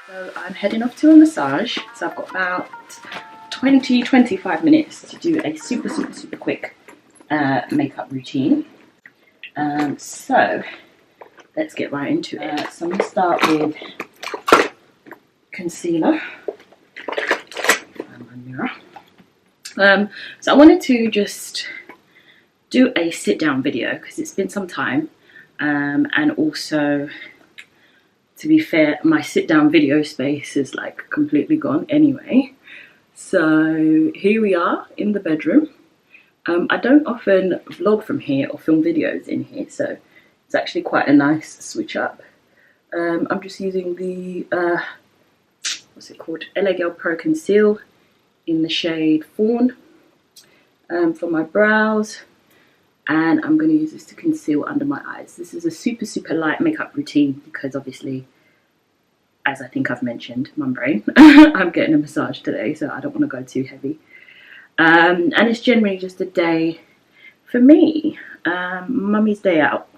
So I'm heading off to a massage, so I've got about 20-25 minutes to do a super quick makeup routine. So let's get right into it. So I'm going to start with concealer and my mirror. So I wanted to just do a sit down video because it's been some time, and also, to be fair, my sit down video space is like completely gone anyway. So here we are in the bedroom. I don't often vlog from here or film videos in here, so it's actually quite a nice switch up. I'm just using the what's it called, LA Girl Pro Conceal in the shade Fawn for my brows, and I'm going to use this to conceal under my eyes. This is a super light makeup routine because obviously, as I think I've mentioned, mum brain, I'm getting a massage today, so I don't want to go too heavy. And it's generally just a day for me, mummy's day out,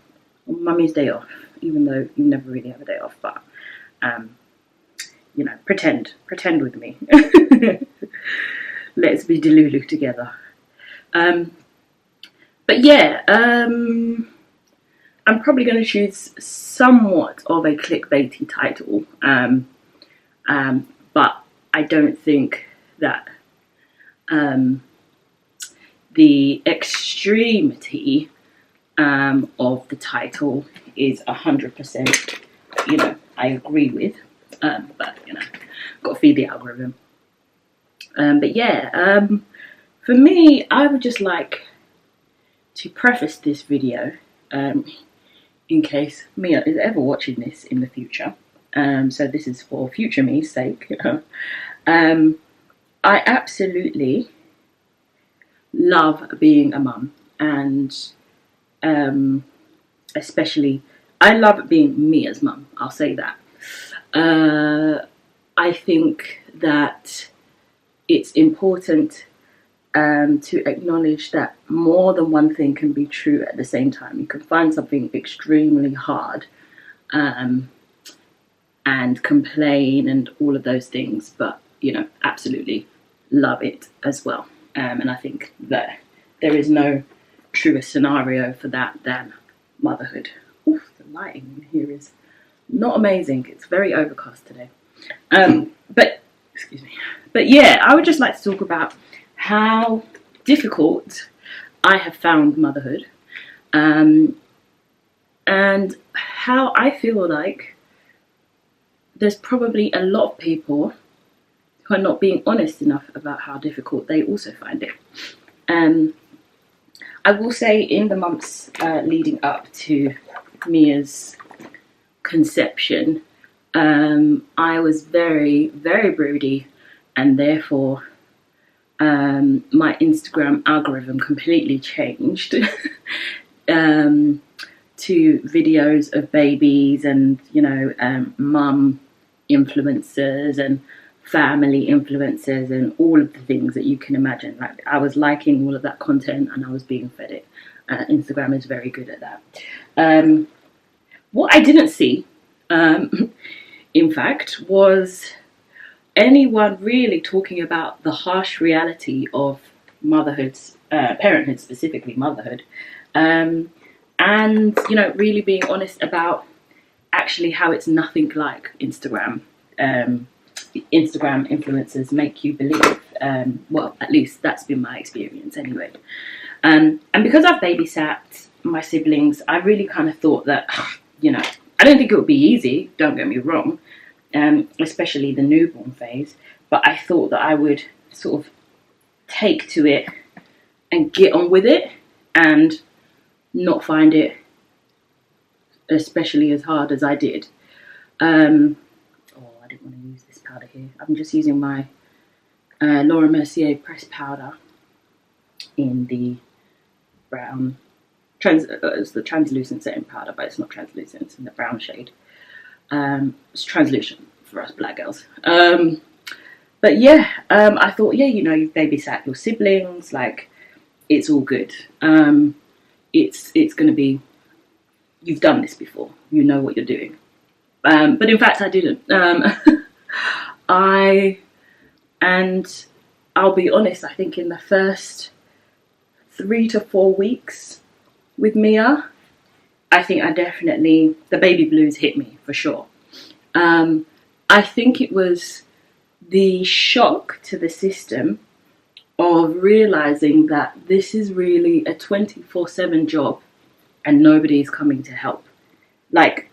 or mummy's day off, even though you never really have a day off, but you know, pretend with me. Let's be delulu together. But yeah, I'm probably going to choose somewhat of a clickbaity title, but I don't think that the extremity of the title is 100%, you know, I agree with, but you know, got to feed the algorithm. But yeah, for me, I would just like to preface this video, in case Mia is ever watching this in the future. So this is for future me's sake. I absolutely love being a mum, and especially I love being Mia's mum, I'll say that. I think that it's important to acknowledge that more than one thing can be true at the same time. You can find something extremely hard and complain and all of those things, but you know, absolutely love it as well. And I think that there is no truer scenario for that than motherhood. Oof, the lighting in here is not amazing. It's very overcast today. But excuse me. But yeah, I would just like to talk about how difficult I have found motherhood, and how I feel like there's probably a lot of people who are not being honest enough about how difficult they also find it. I will say, in the months leading up to Mia's conception, I was very broody, and therefore my Instagram algorithm completely changed to videos of babies and, you know, mum influencers and family influencers and all of the things that you can imagine. Like, I was liking all of that content and I was being fed it. Instagram is very good at that. What I didn't see, in fact, was anyone really talking about the harsh reality of motherhood, parenthood, specifically motherhood, and you know, really being honest about actually how it's nothing like Instagram. Instagram influencers make you believe. Well, at least that's been my experience anyway. And because I've babysat my siblings, I really kind of thought that, you know, I don't think it would be easy, don't get me wrong, especially the newborn phase, but I thought that I would sort of take to it and get on with it and not find it especially as hard as I did. I didn't want to use this powder here. I'm just using my Laura Mercier pressed powder in the brown, it's the translucent setting powder, but it's not translucent, it's in the brown shade. It's translucent for us black girls. But yeah, I thought, yeah, you know, you've babysat your siblings, like, it's all good. It's going to be, you've done this before, you know what you're doing. But in fact, I didn't. And I'll be honest, I think in the first 3 to 4 weeks with Mia, I think the baby blues hit me for sure. I think it was the shock to the system of realizing that this is really a 24/7 job and nobody's coming to help. Like,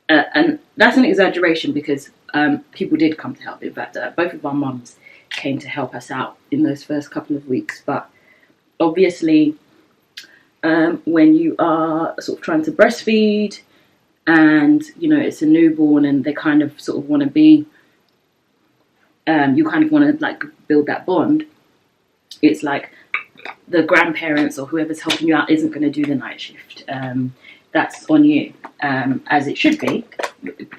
and that's an exaggeration because people did come to help. In fact, both of our mums came to help us out in those first couple of weeks. But obviously, when you are sort of trying to breastfeed and, you know, it's a newborn and they kind of sort of want to be, you kind of want to like build that bond. It's like the grandparents or whoever's helping you out isn't going to do the night shift. That's on you, as it should be,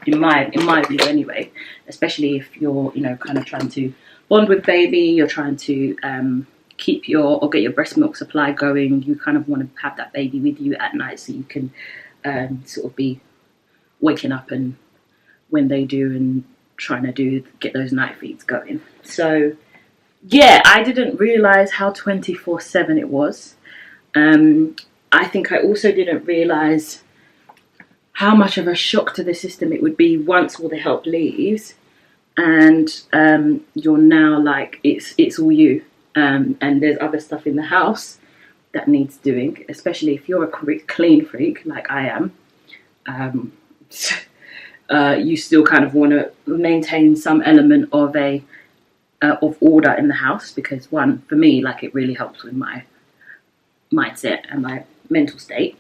in my view anyway. Especially if you're, you know, kind of trying to bond with baby, you're trying to get your breast milk supply going. You kind of want to have that baby with you at night so you can sort of be waking up and when they do and trying to get those night feeds going. So yeah, I didn't realize how 24/7 it was. I think I also didn't realize how much of a shock to the system it would be once all the help leaves and you're now like, it's all you. And there's other stuff in the house that needs doing, especially if you're a clean freak like I am. You still kind of want to maintain some element of of order in the house because, one, for me, like, it really helps with my mindset and my mental state.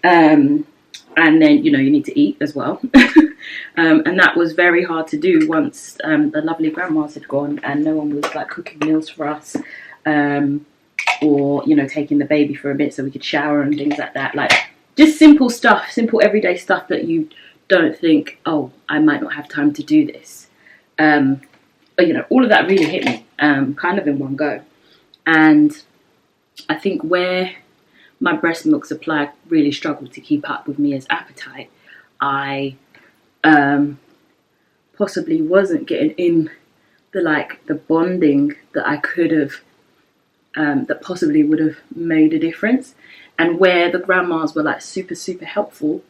And then, you know, you need to eat as well. And that was very hard to do once the lovely grandmas had gone and no one was like cooking meals for us, or, you know, taking the baby for a bit so we could shower and things like that. Like, just simple stuff, simple everyday stuff that you don't think, oh, I might not have time to do this. But, you know, all of that really hit me kind of in one go. And I think where my breast milk supply really struggled to keep up with Mia's appetite, I possibly wasn't getting in the bonding that I could have, that possibly would have made a difference. And where the grandmas were like super, super helpful,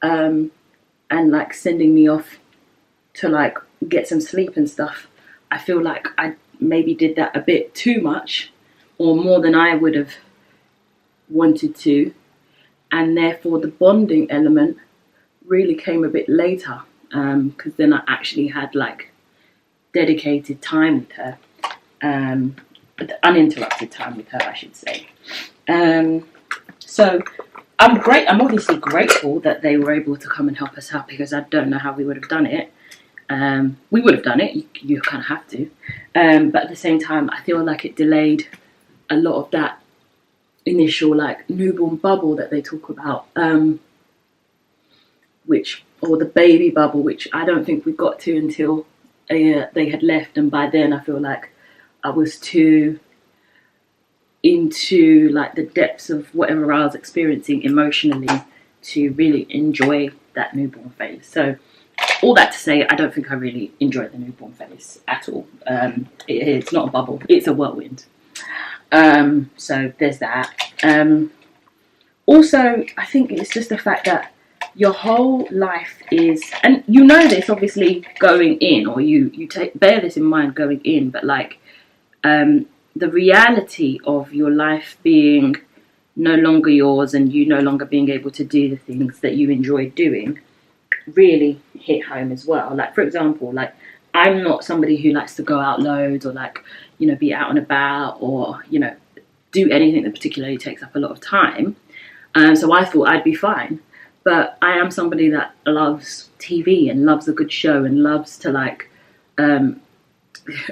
and like sending me off to like get some sleep and stuff, I feel like I maybe did that a bit too much or more than I would have wanted to, and therefore the bonding element really came a bit later, because then I actually had like dedicated time with her, uninterrupted time with her, I should say. So I'm obviously grateful that they were able to come and help us out, because I don't know how we would have done it. We would have done it, you kind of have to, but at the same time I feel like it delayed a lot of that initial like newborn bubble that they talk about, or the baby bubble, which I don't think we got to until they had left, and by then I feel like I was too into like the depths of whatever I was experiencing emotionally to really enjoy that newborn phase. So all that to say, I don't think I really enjoyed the newborn phase at all. It's not a bubble, it's a whirlwind. So there's that. Also, I think it's just the fact that your whole life is, and you know this obviously going in, or you bear this in mind going in, but like the reality of your life being no longer yours and you no longer being able to do the things that you enjoy doing really hit home as well. Like, for example, like, I'm not somebody who likes to go out loads or like, you know, be out and about or, you know, do anything that particularly takes up a lot of time. So I thought I'd be fine. But I am somebody that loves TV and loves a good show and loves to like, I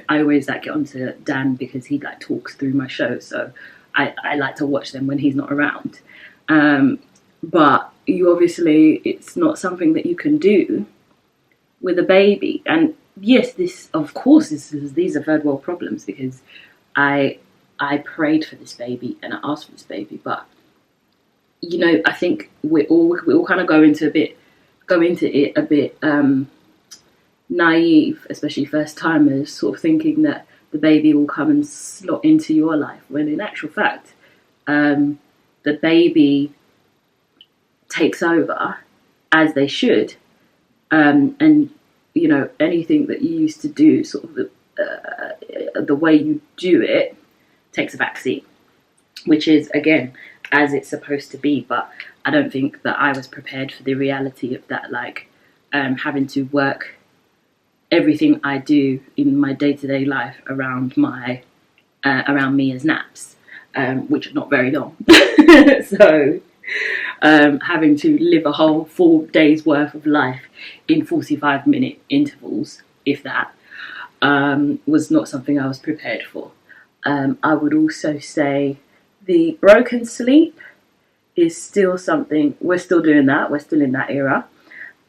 always like get onto Dan because he like talks through my show. So I like to watch them when he's not around. But you obviously, it's not something that you can do with a baby. And yes, these are third world problems, because I prayed for this baby and I asked for this baby, but you know, I think we all kind of go into it a bit naive, especially first timers, sort of thinking that the baby will come and slot into your life, when in actual fact, the baby takes over as they should, and you know, anything that you used to do, sort of the way you do it, takes a backseat, which is again as it's supposed to be. But I don't think that I was prepared for the reality of that, like having to work everything I do in my day-to-day life around my around me as naps, which are not very long. So having to live a whole 4 days worth of life in 45-minute intervals, if that, was not something I was prepared for. I would also say the broken sleep is still something, we're still doing that, we're still in that era.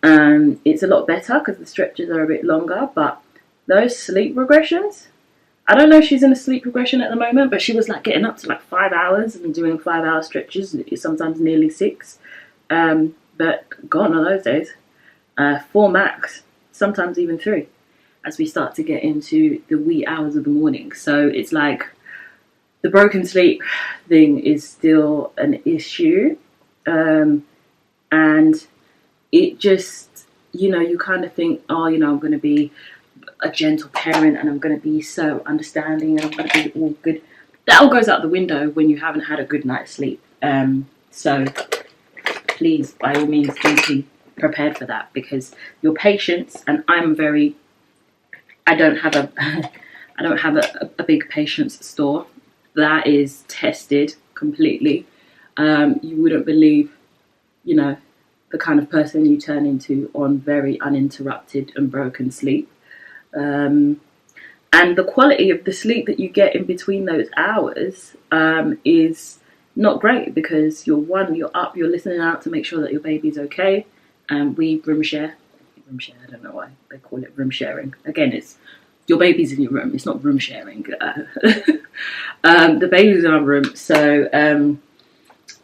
It's a lot better because the stretches are a bit longer, but those sleep regressions, I don't know if she's in a sleep regression at the moment, but she was like getting up to like 5 hours and doing 5-hour stretches, sometimes nearly 6. But gone are those days. 4 max, sometimes even 3, as we start to get into the wee hours of the morning. So it's like the broken sleep thing is still an issue. And it just, you know, you kind of think, oh, you know, I'm going to be a gentle parent and I'm going to be so understanding and I'm going to be all good. That all goes out the window when you haven't had a good night's sleep. So please, by all means, do be prepared for that, because your patience, and I don't have a big patience store that is tested completely. You wouldn't believe, you know, the kind of person you turn into on very uninterrupted and broken sleep. And the quality of the sleep that you get in between those hours is not great, because you're up, you're listening out to make sure that your baby's okay. We room share, I don't know why they call it room sharing. Again, it's your baby's in your room, it's not room sharing. The baby's in our room, so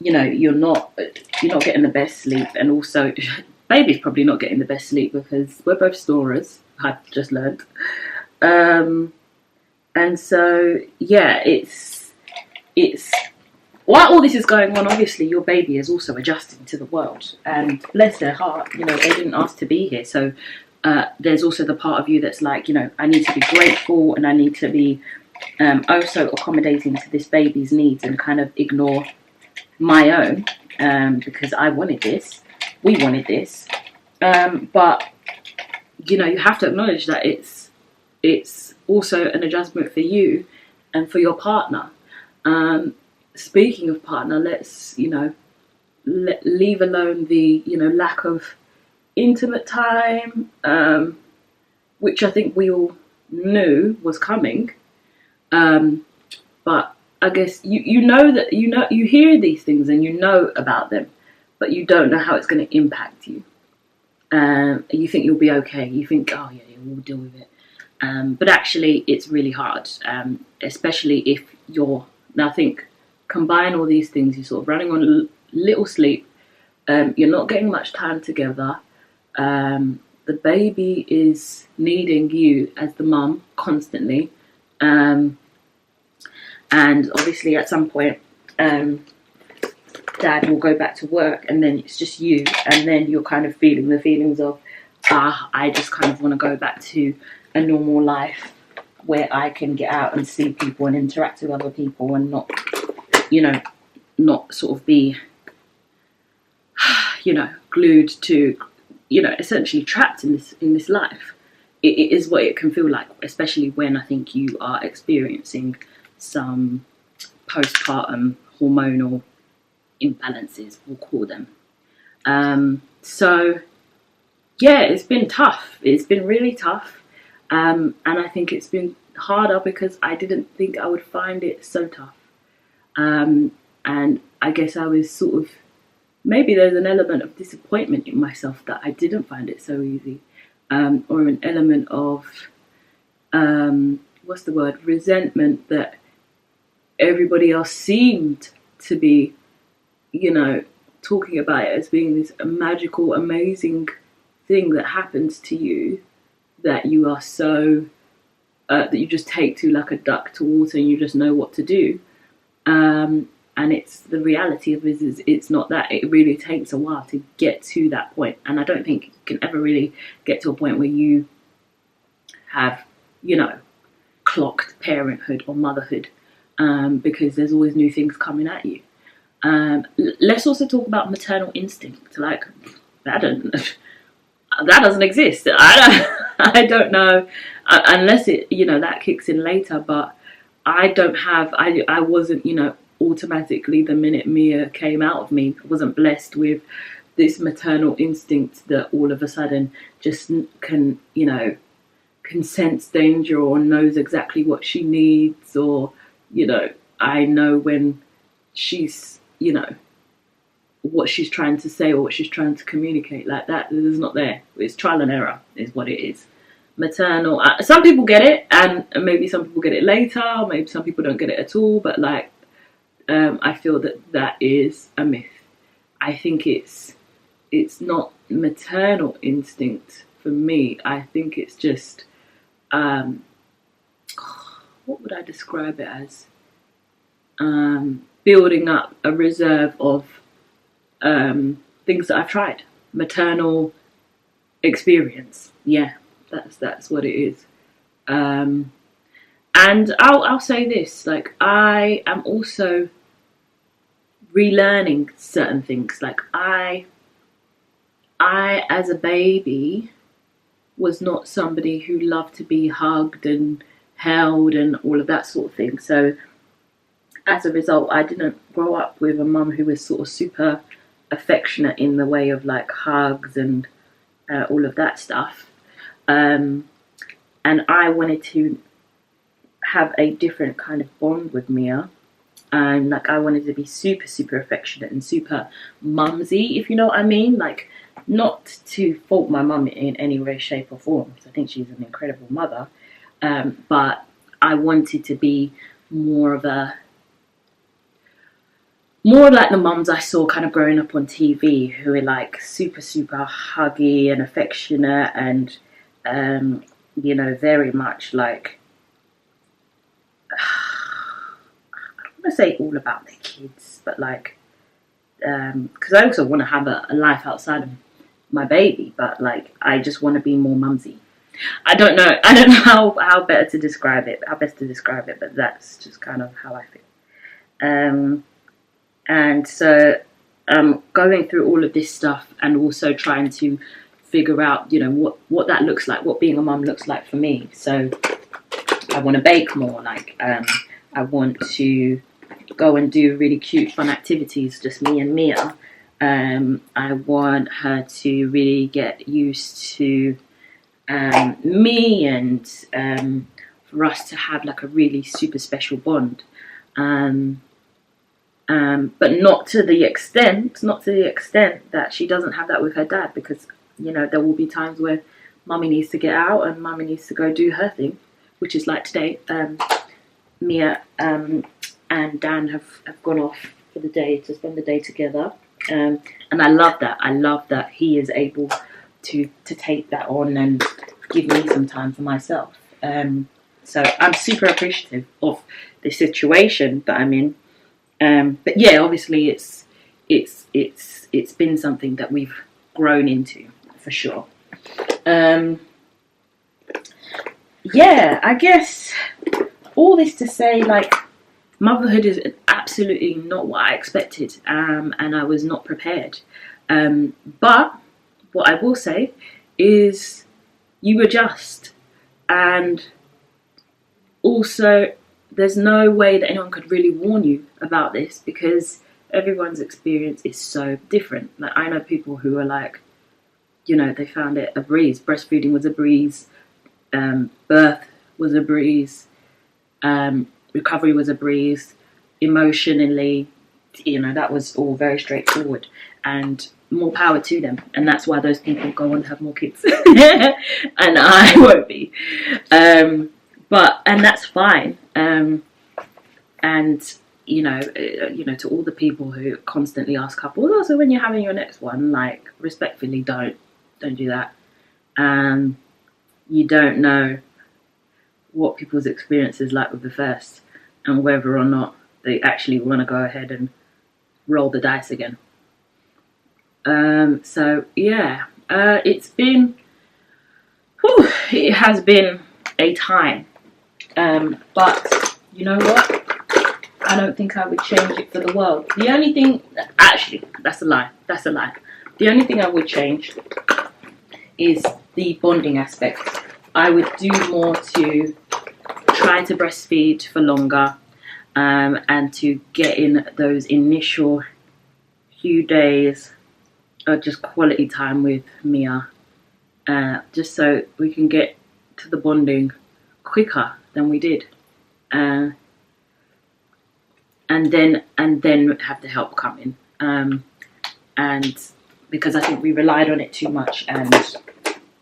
you know, you're not getting the best sleep, and also baby's probably not getting the best sleep because we're both snorers, I've just learned. And so yeah, it's while all this is going on, obviously your baby is also adjusting to the world, and bless their heart, you know, they didn't ask to be here. So there's also the part of you that's like, you know, I need to be grateful and I need to be also accommodating to this baby's needs and kind of ignore my own, because I wanted this, we wanted this, but you know, you have to acknowledge that it's also an adjustment for you and for your partner. Speaking of partner, let's, you know, leave alone the, you know, lack of intimate time, which I think we all knew was coming, but I guess you know that, you know, you hear these things and you know about them, but you don't know how it's going to impact you. You think you'll be okay. You think, oh yeah, we'll deal with it. But actually, it's really hard, especially if you're, now I think, combine all these things, you're sort of running on little sleep, you're not getting much time together, the baby is needing you as the mum constantly, and obviously at some point dad will go back to work and then it's just you, and then you're kind of feeling the feelings of, I just kind of want to go back to a normal life where I can get out and see people and interact with other people and not, you know, not sort of be, you know, glued to, you know, essentially trapped in this life. It is what it can feel like, especially when I think you are experiencing some postpartum hormonal imbalances, we'll call them. So yeah, it's been tough. It's been really tough. And I think it's been harder because I didn't think I would find it so tough. And I guess I was sort of, maybe there's an element of disappointment in myself that I didn't find it so easy. Or an element of, what's the word, resentment that everybody else seemed to be, you know, talking about it as being this magical, amazing thing that happens to you that you are so that you just take to like a duck to water and you just know what to do. And it's the reality of it is it's not that. It really takes a while to get to that point. And I don't think you can ever really get to a point where you have, you know, clocked parenthood or motherhood, because there's always new things coming at you. Let's also talk about maternal instinct. Like that doesn't exist. I don't know, unless it, you know, that kicks in later. But I wasn't, you know, automatically the minute Mia came out of me, I wasn't blessed with this maternal instinct that all of a sudden just can, you know, can sense danger or knows exactly what she needs, or, you know, I know when she's, you know, what she's trying to say or what she's trying to communicate. Like that is not there. It's trial and error is what it is. Maternal, some people get it, and maybe some people get it later, maybe some people don't get it at all, but like I feel that is a myth. I think it's not maternal instinct for me. I think it's just what would I describe it as? Building up a reserve of things that I've tried. Maternal experience. Yeah, that's what it is. And I'll say this, like I am also relearning certain things. Like I as a baby was not somebody who loved to be hugged and held and all of that sort of thing. So as a result, I didn't grow up with a mum who was sort of super affectionate in the way of like hugs and all of that stuff. And I wanted to have a different kind of bond with Mia. And like I wanted to be super, super affectionate and super mumsy, if you know what I mean. Like, not to fault my mum in any way, shape or form, because I think she's an incredible mother. But I wanted to be more like the mums I saw kind of growing up on TV, who are like super, super huggy and affectionate and, you know, very much like, I don't want to say all about their kids, but like, because I also want to have a life outside of my baby, but like, I just want to be more mumsy. I don't know how best to describe it, but that's just kind of how I feel. And so going through all of this stuff and also trying to figure out, you know, what that looks like, what being a mum looks like for me. So I want to bake more, like I want to go and do really cute, fun activities, just me and Mia. I want her to really get used to me and for us to have like a really super special bond. But not to the extent that she doesn't have that with her dad, because, you know, there will be times where mummy needs to get out and mummy needs to go do her thing, which is like today. Mia and Dan have gone off for the day to spend the day together, and I love that. I love that he is able to take that on and give me some time for myself. So I'm super appreciative of the situation that I'm in. But yeah, obviously it's been something that we've grown into for sure. Yeah, I guess all this to say, like, motherhood is absolutely not what I expected, and I was not prepared. But what I will say is you adjust, and also there's no way that anyone could really warn you about this, because everyone's experience is so different. Like, I know people who are like, you know, they found it a breeze. Breastfeeding was a breeze. Birth was a breeze. Recovery was a breeze. Emotionally, you know, that was all very straightforward, and more power to them. And that's why those people go on to have more kids. And I won't be. And that's fine. And you know, to all the people who constantly ask couples, oh, so when you're having your next one, like, respectfully, don't do that. you don't know what people's experience is like with the first, and whether or not they actually want to go ahead and roll the dice again. So yeah, it has been a time, but you know what? I don't think I would change it for the world. The only thing, actually, that's a lie. The only thing I would change is the bonding aspect. I would do more to try to breastfeed for longer, and to get in those initial few days of just quality time with Mia, just so we can get to the bonding quicker than we did, and then have the help come in, and because I think we relied on it too much, and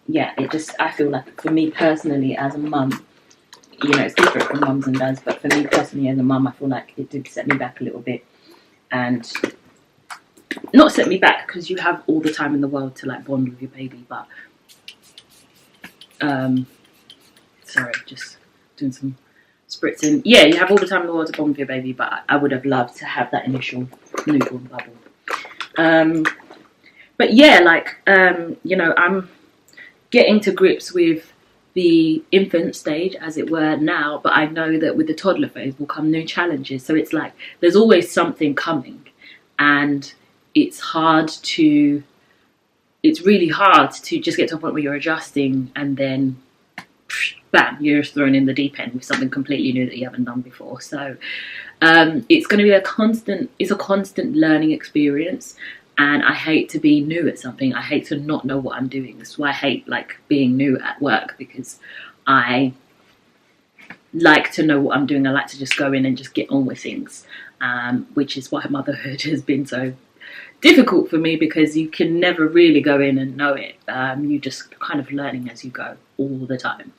yeah, I feel like for me personally as a mum, you know, it's different from mums and dads, but for me personally as a mum, I feel like it did set me back a little bit. And not set me back, because you have all the time in the world to like bond with your baby, but sorry, just doing some spritzing. Yeah, you have all the time in the world to bond with your baby, but I would have loved to have that initial newborn bubble. But yeah, like, you know, I'm getting to grips with the infant stage, as it were, now, but I know that with the toddler phase will come new challenges. So it's like there's always something coming, and it's really hard to just get to a point where you're adjusting, and then bam, you're just thrown in the deep end with something completely new that you haven't done before. So it's going to be a constant learning experience. And I hate to be new at something. I hate to not know what I'm doing. That's why I hate like being new at work, because I like to know what I'm doing. I like to just go in and just get on with things, which is why motherhood has been so difficult for me, because you can never really go in and know it. You just kind of learning as you go all the time.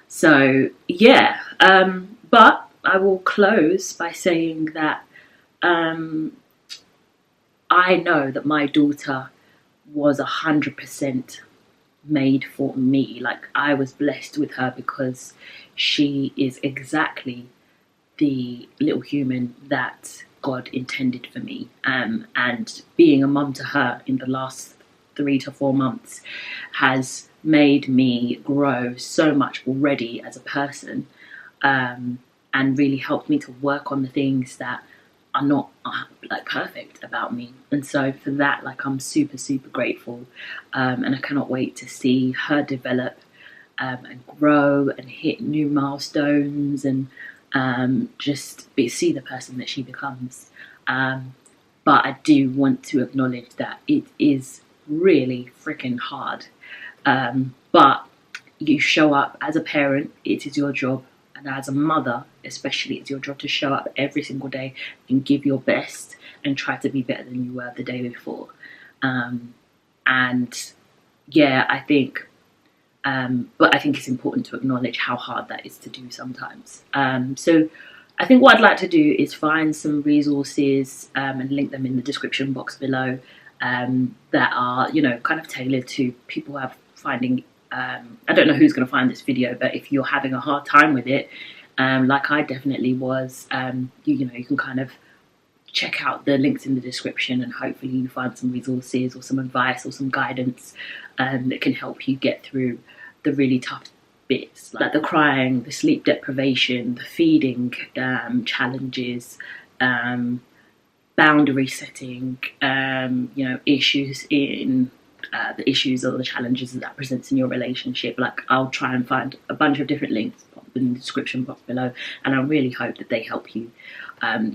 So yeah, but I will close by saying that I know that my daughter was 100% made for me. Like, I was blessed with her because she is exactly the little human that God intended for me. And being a mum to her in the last 3 to 4 months has made me grow so much already as a person, and really helped me to work on the things that are not like perfect about me. And so for that, like, I'm super grateful, and I cannot wait to see her develop, and grow and hit new milestones, and just see the person that she becomes. But I do want to acknowledge that it is really freaking hard, but you show up as a parent. It is your job. And as a mother, especially, it's your job to show up every single day and give your best and try to be better than you were the day before. And yeah, I think, but I think it's important to acknowledge how hard that is to do sometimes. So I think what I'd like to do is find some resources, and link them in the description box below, that are, you know, kind of tailored to people who have finding, I don't know who's going to find this video, but if you're having a hard time with it, like I definitely was, you know, you can kind of check out the links in the description, and hopefully you find some resources or some advice or some guidance, that can help you get through the really tough bits, like the crying, the sleep deprivation, the feeding challenges, boundary setting, you know, issues in the issues or the challenges that presents in your relationship. Like, I'll try and find a bunch of different links in the description box below, and I really hope that they help you,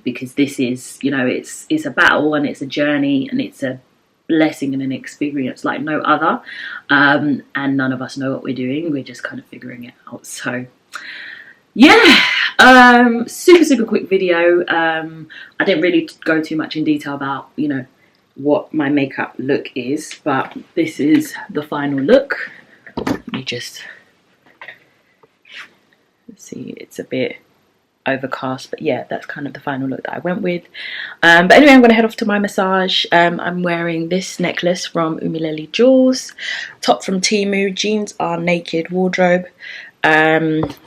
because this is, you know, it's a battle, and it's a journey, and it's a blessing and an experience like no other, and none of us know what we're doing. We're just kind of figuring it out. So yeah, super quick video. I didn't really go too much in detail about, you know, what my makeup look is, but this is the final look. Let me just see, it's a bit overcast. But yeah, that's kind of the final look that I went with. But anyway, I'm going to head off to my massage. I'm wearing this necklace from Umilele Jewels, top from Temu, jeans are Naked Wardrobe,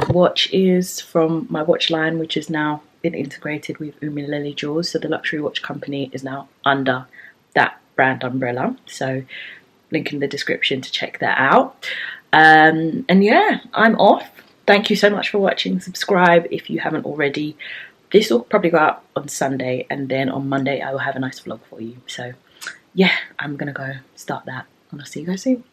watch is from my watch line, which has now been integrated with Umilele Jewels, so the luxury watch company is now under that brand umbrella, so link in the description to check that out. And yeah, I'm off. Thank you so much for watching. Subscribe if you haven't already. This will probably go out on Sunday, and then on Monday I will have a nice vlog for you. So yeah, I'm gonna go start that, and I'll see you guys soon.